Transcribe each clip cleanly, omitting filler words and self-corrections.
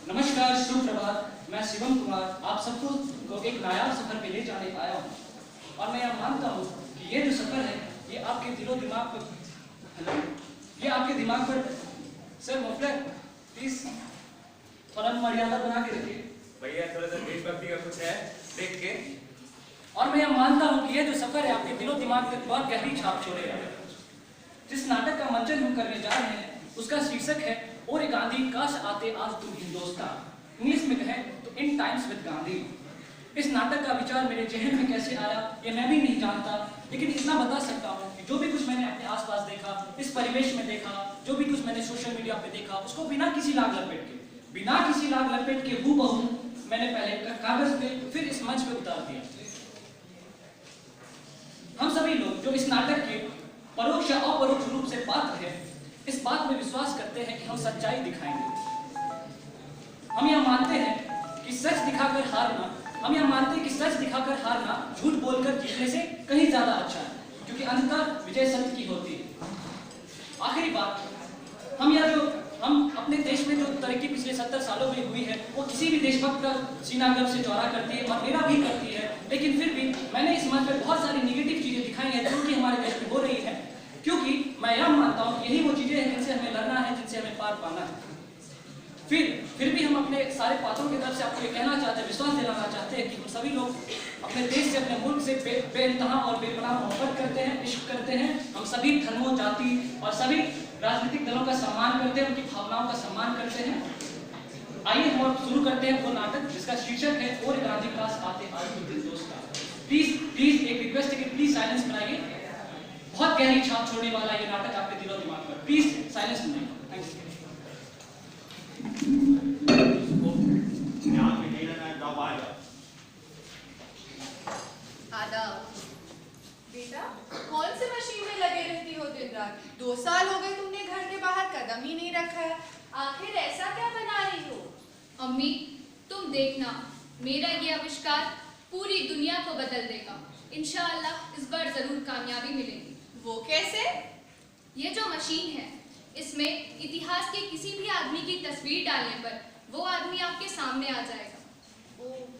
नमस्कार, सुप्रभात। मैं शिवम कुमार आप सबको एक नायाब सफर पे ले जाने आया हूँ और मैं यह मानता हूँ कि ये जो सफर है ये आपके दिलो दिमाग पर ये आपके दिमाग पर सर मफलर प्लीज थोड़ा मर्यादा बना के रखिए भैया। थोड़ा सा देशभक्ति का कुछ है देख के। और मैं यह मानता हूँ कि ये जो सफर है आपके दिलो दिमाग पर बहुत गहरी छाप छोड़ेगा। जिस नाटक का मंचन हम करने जा रहे हैं उसका शीर्षक है और गांधी काश आते आज तुम हिंदुस्तान। इंग्लिश में कहें तो इन टाइम्स विद गांधी। इस नाटक का विचार मेरे जहन में कैसे आया ये मैं भी नहीं जानता, लेकिन इतना बता सकता हूँ कि जो भी कुछ मैंने अपने आसपास देखा, इस परिवेश में देखा, जो भी कुछ मैंने सोशल मीडिया पे देखा, उसको बिना किसी लाग लपेट के हूबहू मैंने पहले कागज पे फिर इस मंच पे उतार दिया। हम सभी लोग जो इस नाटक के परोक्ष या अपरोक्ष रूप से पात्र हैं, इस बात में विश्वास करते हैं कि हम सच्चाई दिखाएंगे। हम यह मानते हैं कि सच दिखाकर हारना झूठ बोलकर जीतने से कहीं ज्यादा अच्छा है, क्योंकि अंततः विजय सत्य की होती है। आखिरी बात, हम अपने देश में जो तरक्की पिछले 70 सालों में हुई है वो किसी भी देशभक्त का सीना गर्व से चौड़ा करती है और मेरा भी करती है, लेकिन फिर भी मैंने इस मंच पर बहुत सारी निगेटिव चीजें दिखाई हैं जो कि हमारे देश में हो रही है, क्योंकि मैं यह मानता हूँ यही वो चीजें हैं जिनसे हमें लड़ना है, जिनसे हमें पार पाना है। फिर भी हम अपने सारे पात्रों की तरफ से आपको ये कहना चाहते हैं, विश्वास दिलाना चाहते हैं कि हम सभी लोग अपने देश से, अपने मुल्क से बेइंतहा और बेपनाह मोहब्बत करते हैं, इश्क करते हैं। हम सभी धर्मों, जाति और सभी राजनीतिक दलों का सम्मान करते हैं, उनकी भावनाओं का सम्मान करते हैं। आइए हम अब शुरू करते हैं वो नाटक जिसका शीर्षक है और गांधी काश आते आज तुम हिंदुस्तान। प्लीज एक रिक्वेस्ट है कि प्लीज साइलेंस बनाइए। बहुत गहरी छाप छोड़ने वाला ये नाटक आपके दिलो दिमाग पर। प्लीज साइलेंस बनाइए। Thank you. आदाब। बेटा कौन से मशीन में लगे रहती हो दिन रात? 2 साल हो गए तुमने घर के बाहर कदम ही नहीं रखा है। आखिर ऐसा क्या बना रही हो? अम्मी तुम देखना, मेरा ये आविष्कार पूरी दुनिया को बदल देगा। इंशाअल्लाह इस बार जरूर कामयाबी मिलेगी। वो कैसे? ये जो मशीन है इसमें इतिहास के किसी भी आदमी की तस्वीर डालने पर वो आदमी आपके सामने आ जाएगा।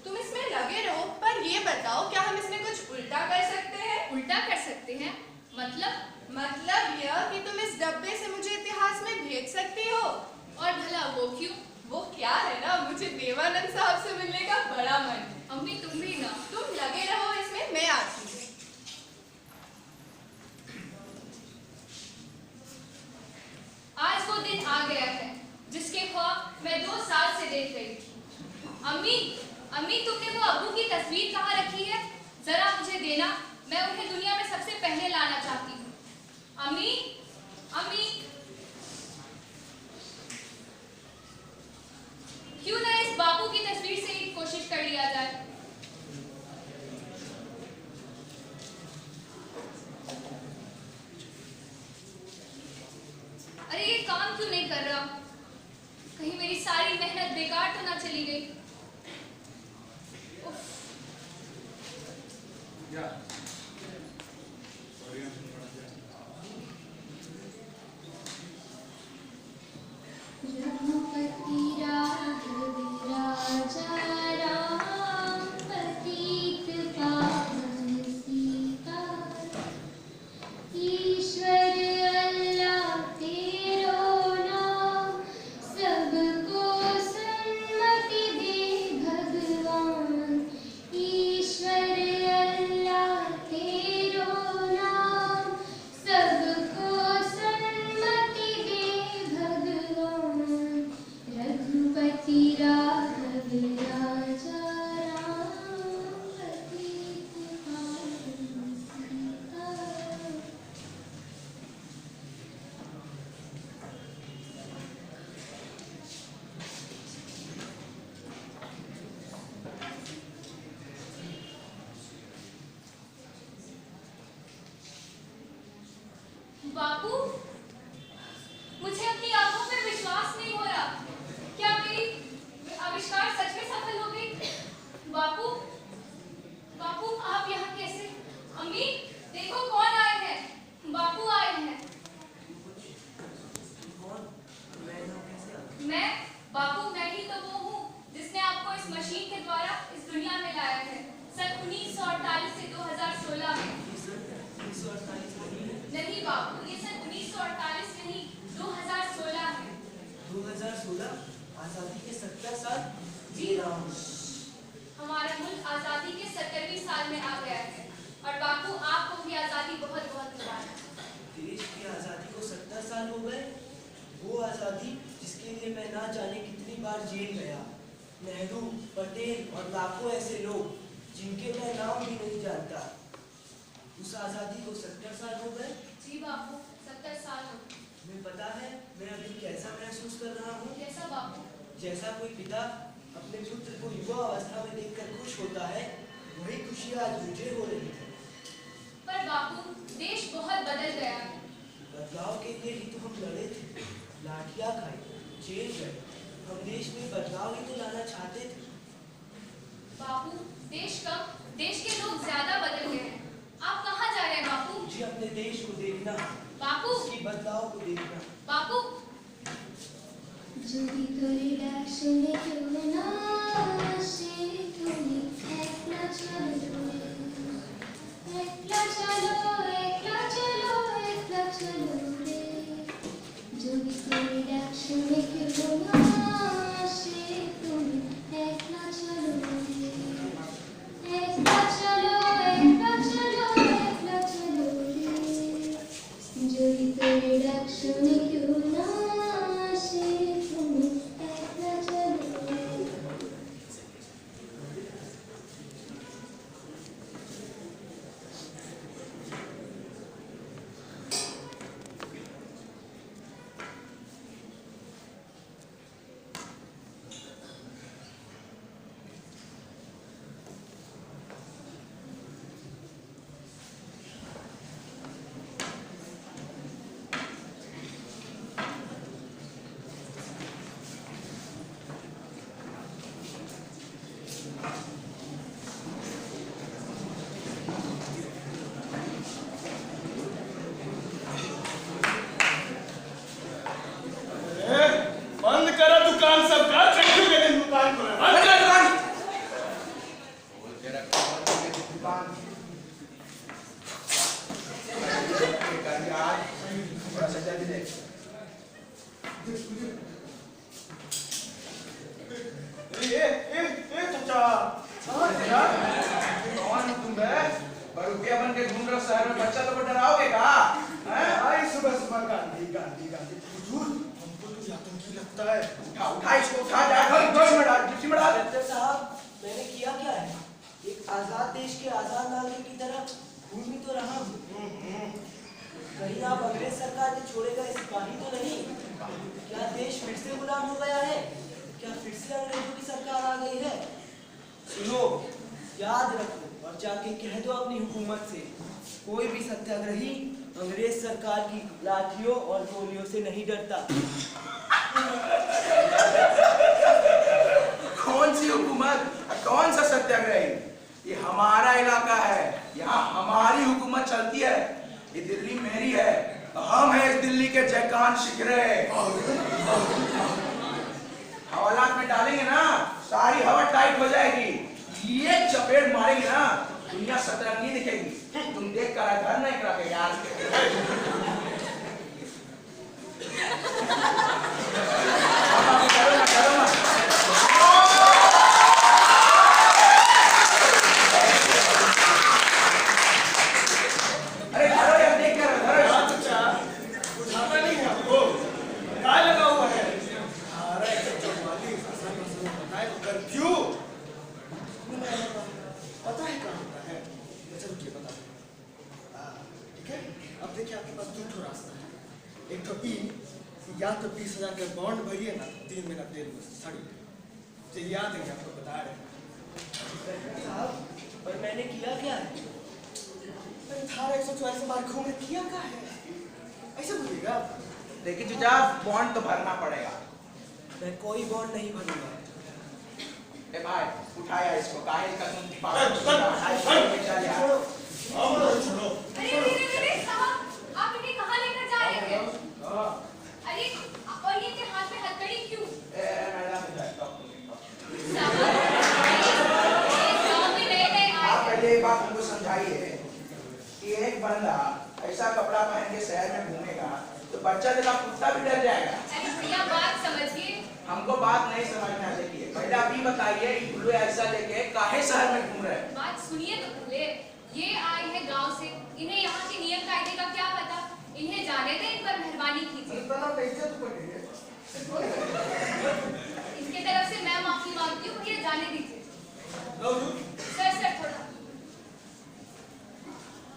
तुम इसमें लगे रहो, पर ये बताओ क्या हम इसमें कुछ उल्टा कर सकते हैं? उल्टा कर सकते हैं? मतलब यह कि तुम इस डब्बे से मुझे इतिहास में भेज सकती हो। और भला वो क्यों? वो क्या है ना, मुझे देवानंद साहब से मिलने का बड़ा मन है। अम्मी तुम भी ना। तुम लगे रहो इसमें, मैं आती हूँ। आज वो दिन आ गया है जिसके ख्वाब मैं 2 साल से देख रही थी। अम्मी तुमने वो अब्बू की तस्वीर कहाँ रखी है? जरा मुझे देना, मैं उन्हें दुनिया में सबसे पहले लाना चाहती हूँ। अम्मी क्यों ना इस बापू की तस्वीर से ही कोशिश कर लिया जाए। अरे ये काम क्यों नहीं कर रहा? कहीं मेरी सारी मेहनत बेकार तो ना चली गई। रघुपति 1948 से 2016 में। 1948 नहीं है। नहीं बापू, ये सन 1948 नहीं 2016 है। 2016 आजादी के 70 साल। जी राम। हमारा मुल्क आजादी के 70वीं साल में आ गया है और बापू आपको भी आजादी बहुत बहुत मुबारक। देश की आजादी को 70 साल हो गए। वो आजादी जिसके लिए मैं ना जाने कितनी बार जेल गया। नेहरू, पटेल और लाखों ऐसे लोग जिनके मैं नाम भी नहीं जानता। उस आजादी को 70 साल हो गए। जी बापू, 70 साल हो गए। तुम्हें पता है मैं अभी कैसा महसूस कर रहा हूँ? कैसा बापू? जैसा कोई पिता अपने पुत्र को युवा अवस्था में देखकर खुश होता है, वही खुशी आज मुझे हो रही है। पर बापू, देश बहुत बदल गया है। बदलाव के लिए ही तो हम लड़े थे, लाठियां खाई, जेल गए। हम देश में बदलाव ही तो लाना चाहते थे। बापू, देश कम, देश के लोग ज्यादा बदल गए हैं। आप कहाँ जा रहे हैं बापू? मुझे अपने देश को देखना, बापू, उसकी बदलाव को देखना। बापू, যদি তোরে ডাক শুনে কেউ না আসে, তুমি একলা চলো, একলা চলো, একলা চলো, একলা চলো রে। যদি তোরে ডাক শুনে কেউ না আসে, তুমি একলা চলো রে, একলা চলো, একলা চলো, একলা চলো রে। যদি তোরে ডাক শুনে কেউ না আসে, তুমি একলা চলো রে। बंद करो दुकान सबका, चक्कू के दिन दुकान खोले। बंद कर दुकान। बोल के रखो दुकान। यार थोड़ा सजा भी दे। चाचा, कौन तुम बे? बरूपिया बन के घूम रहे हो शहर में, बच्चा लोग को डराओगे का? आई सुबह सुबह गांधी गांधी गांधी। हुजूर, हमको तो आतंकी लगता है। उठा उठा इसको, उठा जाकर जोश में डाल, जिप्सी में डाल। डॉक्टर साहब, मैंने किया क्या है? एक आजाद देश के आजाद नागरिक की तरह घूम भी तो रहा हूँ। कहीं आप अंग्रेज सरकार के छोड़े गए सिपाही तो नहीं? क्या देश फिर से गुलाम हो गया है? क्या फिर से अंग्रेजों की सरकार आ गई है? सुनो, याद रखो और जाके कह दो अपनी हुकूमत से, कोई भी सत्याग्रही अंग्रेज सरकार की लाठियों और गोलियों से नहीं डरता। कौन सी हुकूमत, कौन सा सत्याग्रही? ये हमारा इलाका है, यहाँ हमारी हुकूमत चलती है। ये दिल्ली मेरी है, हम हैं इस दिल्ली के जयकान शिखरे। हवालात में डालेंगे ना, सारी हवा टाइट हो जाएगी। ये चपेट मारेंगे ना, दुनिया सतरंगी दिखेगी। तुम देख कर घर नहीं करा यार। करो ना, करो ना। अरे करो यार, देख कर करो। चाचा, बुझाता नहीं है आपको? क्या लगा हुआ है? 1844 बताए तो कर्फ्यू। पता है क्या होता है? अच्छा रुकिए, बता दो। ठीक है, अब देखिए आपके पास दो ठो रास्ता है। एक तो या तो 20,000 का बॉन्ड भरिए ना, 3 महीना जेल में सड़ी। तो याद है आपको बता रहे हैं। डॉक्टर साहब, पर मैंने किया क्या है? 1844 बार घूमने किया क्या है? ऐसे बोलिएगा। देखिए जीजा, बॉन्ड तो भरना पड़ेगा। मैं कोई बॉन्ड नहीं भरूंगा। ए भाई, उठाया इसको, काहे का तुम छोड़ो। अरे साहब, आप इन्हें कहाँ लेकर जा रहे हैं? अरे, और ये के हाथ में हथकड़ी क्यों? मैडम साहब, ये गांव में नए-नए आए हैं। पहले एक बात बंदा ऐसा कपड़ा पहन के शहर में घूमेगा तो बच्चा जरा कुत्ता भी डर जाएगा। अरे भैया बात समझिए। हमको बात नहीं समझना चाहिए। पहले आप ये बताइए इग्लू ऐसा लेके काहे शहर में घूम रहे हैं? बात सुनिए तो पहले। ये आए हैं गांव से, इन्हें यहाँ के नियम कायदे का क्या पता। इन्हें जाने दें, इन पर मेहरबानी कीजिए। इसके तरफ से मैं माफी मांगती हूँ, ये जाने दीजिए। सर थोड़ा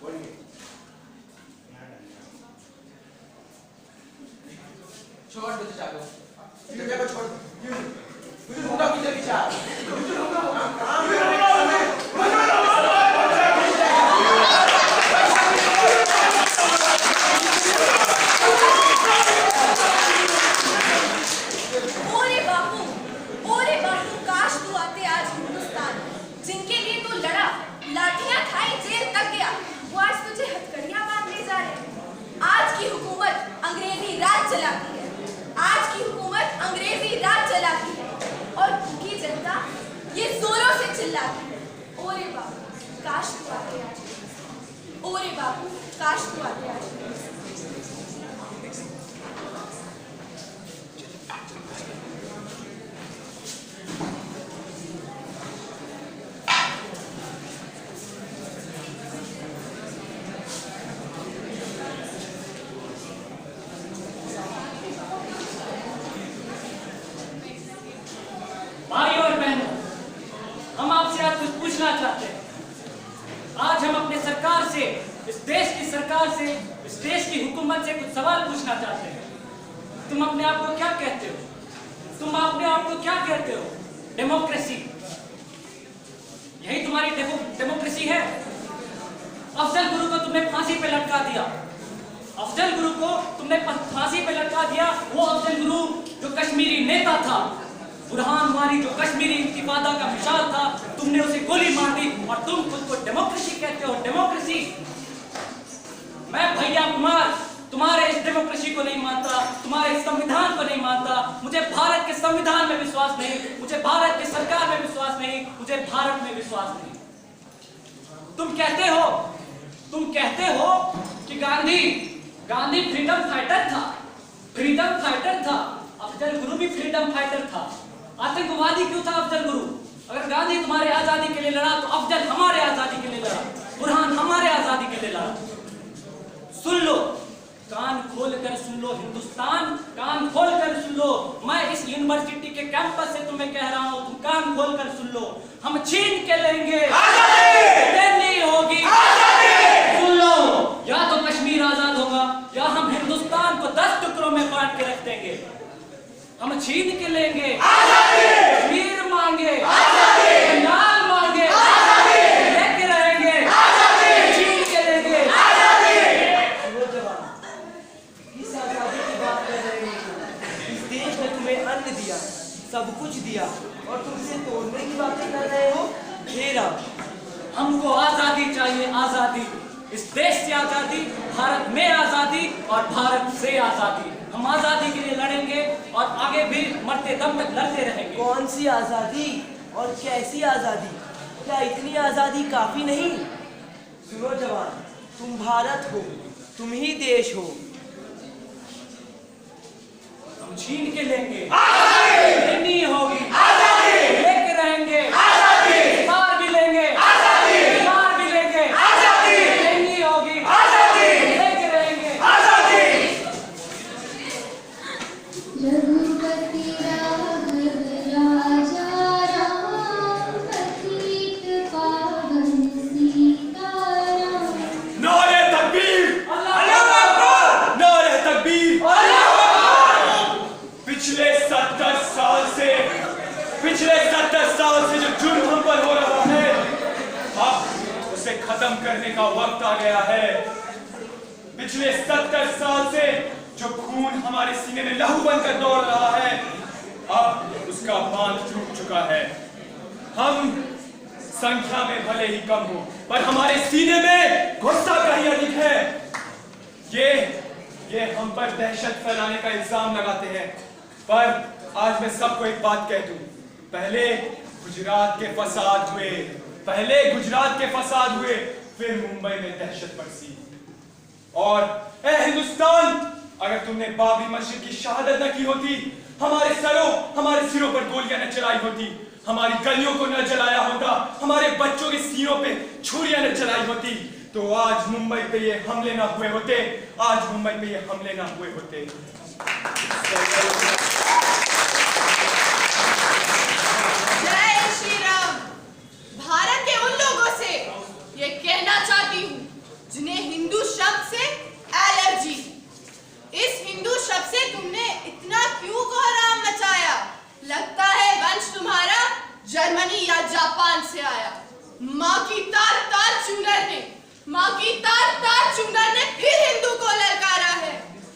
बोलिए। छोड़ दो चाचा को छोड़ दो। मुझे होगा मुझे विचार। ओरे बापू काश तू आते आज हिंदुस्तान। जिनके लिए तू लड़ा, लाठियां खाई, जेल तक गया, वो आज तुझे हथकड़ियां बांधने जा रहे हैं। आज की हुकूमत अंग्रेजी राज चलाती है। आज की हुकूमत अंग्रेजी राज चलाती है और भूखी जनता ये जोरों से चिल्लाती है। ओरे बापू काश तू आते आज। ओरे बापू काश तू आते आज। भाई और बहनों, हम आपसे आज कुछ पूछना चाहते हैं। आज हम अपने सरकार से, इस देश की सरकार से, इस देश की हुकूमत से कुछ सवाल पूछना चाहते हैं। तुम अपने आप को क्या कहते हो? तुम अपने आप को क्या कहते हो? डेमोक्रेसी, यही तुम्हारी डेमोक्रेसी है? अफजल गुरु को तुमने फांसी पे लटका दिया। अफजल गुरु को तुमने फांसी पे लटका दिया। वो अफजल गुरु जो कश्मीरी नेता था, बुरहान वानी जो कश्मीरी इंतिफादा का मिसाल था, तुमने उसे गोली मार दी और तुम खुद को डेमोक्रेसी कहते हो? डेमोक्रेसी? मैं भैया कुमार तुम्हारे इस डेमोक्रेसी को नहीं मानता, तुम्हारे इस संविधान को नहीं मानता। मुझे भारत के संविधान में विश्वास नहीं, मुझे भारत की सरकार में विश्वास नहीं, मुझे भारत में विश्वास नहीं। तुम कहते हो कि गांधी फ्रीडम फाइटर था, फ्रीडम फाइटर था। अफजल गुरु भी फ्रीडम फाइटर था। आतंकवादी क्यों था अफजल गुरु? अगर गांधी तुम्हारे आजादी के लिए लड़ा तो अफजल हमारे आजादी के लिए लड़ा, बुरहान हमारे आजादी के लिए लड़ा। सुन लो, कान खोल कर सुन लो हिंदुस्तान, कान खोल कर सुन लो। मैं इस यूनिवर्सिटी के कैंपस से तुम्हें कह रहा हूं, तुम कान खोल कर सुन लो। हम छीन के लेंगे, देनी होगी। सुन लो, या तो कश्मीर आजाद होगा या हम हिंदुस्तान को 10 टुकड़ों में बांट के रख देंगे। हम छीन के लेंगे, कश्मीर मांगे, पंजाब मांगे, लेके रहेंगे, छीन के लेंगे। किस आजादी की बात कर रहे हो? इस देश ने तुम्हें अन्न दिया, सब कुछ दिया और तुम इसे तोड़ने की बातें कर रहे हो? घेरा। हमको आजादी चाहिए, आजादी। इस देश से आजादी, भारत में आजादी और भारत से आजादी। हम आजादी के लिए लड़ेंगे और आगे भी मरते दम तक लड़ते रहेंगे। कौन सी आजादी और कैसी आजादी? क्या इतनी आजादी काफी नहीं? सुनो जवान, तुम भारत हो, तुम ही देश हो। हम छीन के लेंगे, लेनी होगी, लेके रहेंगे, मार भी लेंगे, मार भी लेंगे, लेनी होगी, लेके रहेंगे। रघुपति राघव राजा राम, पतित पावन सीताराम। नारे तकबीर! अल्लाहू अकबर! नारे तकबीर! अल्लाहू अकबर! पिछले 70 साल से जो जुर्म हम पर हो रहा है, अब उसे खत्म करने का वक्त आ गया है। पिछले 70 साल से जो खून हमारे सीने में लहू बनकर दौड़ रहा है, अब उसका बांध टूट चुका है। हम संख्या में भले ही कम हो, पर हमारे सीने में गुस्सा कहीं अधिक है। ये हम पर दहशत फैलाने का इल्जाम लगाते हैं, पर आज मैं सबको एक बात कह दूं। पहले गुजरात के फसाद हुए, फिर मुंबई में दहशत बरसी। और ए हिंदुस्तान, अगर तुमने बाबरी मस्जिद की शहादत न की होती, हमारे सिरों पर गोलियां न चलाई होती, हमारी गलियों को न जलाया होता, हमारे बच्चों के सीनों पे छुरियां न चलाई होती, तो आज मुंबई पे ये हमले ना हुए होते, आज मुंबई पे ये हमले ना हुए होते। जय श्री राम। भारत के उन लोगों से ये कहना चाहती हूँ जिन्हें हिंदू शब्द से एलर्जी। इस हिंदू शब्द से तुमने इतना क्यों कोहराम मचाया? लगता है वंश तुम्हारा जर्मनी या जापान से आया। माँ की तार तार चूनर ने फिर हिंदू को ललकारा है।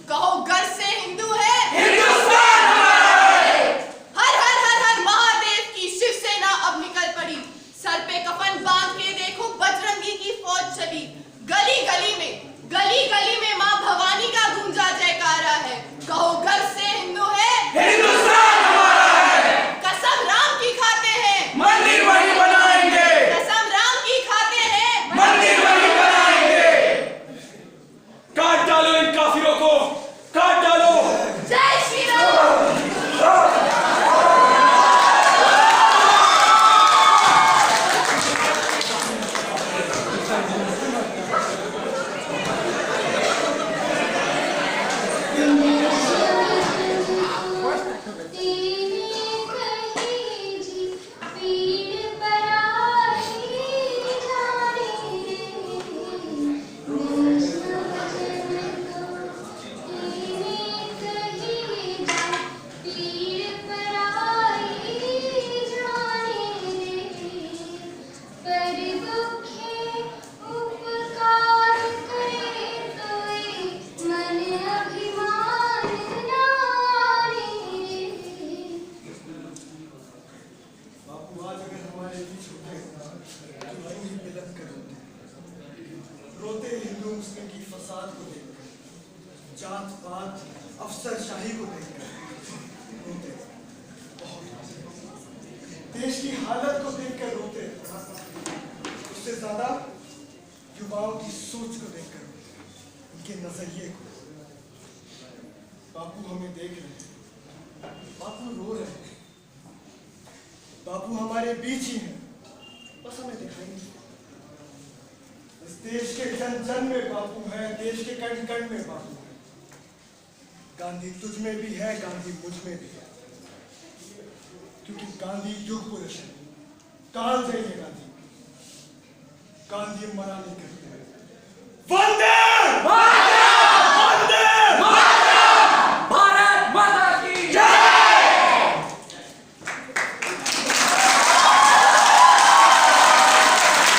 कहो घर से हिंदू है, हिंदुस्तान हमारा है। हर हर हर हर महादेव की शिवसेना अब निकल पड़ी। सर पे कफन बांध के देखो बजरंगी की फौज चली। गली गली में माँ भवानी का गूंजा जयकारा है। कहो घर से हिंदू है, हिंदुस्तान हमारा है। कसम राम की खाते हैं, मंदिर वही बनाएंगे। कसम राम की खाते हैं, मंदिर वही बनाएंगे। काट डालो इन काफिरों को, काट डालो। जय श्री राम। अफसरशाही को देखकर रोते, देश की हालत को देखकर रोते, उससे ज्यादा युवाओं की सोच को देखकर रोते, उनके नजरिए को। बापू हमें देख रहे हैं, बापू रो रहे हैं, बापू हमारे बीच ही हैं, बस हमें दिखाई नहीं। इस देश के जन जन में बापू है, देश के कण कण में बापू है। गांधी तुझ में भी है, गांधी मुझ में भी है, क्योंकि गांधी युग पुरुष है। काल चाहिए गांधी, गांधी मना नहीं करते। वंदे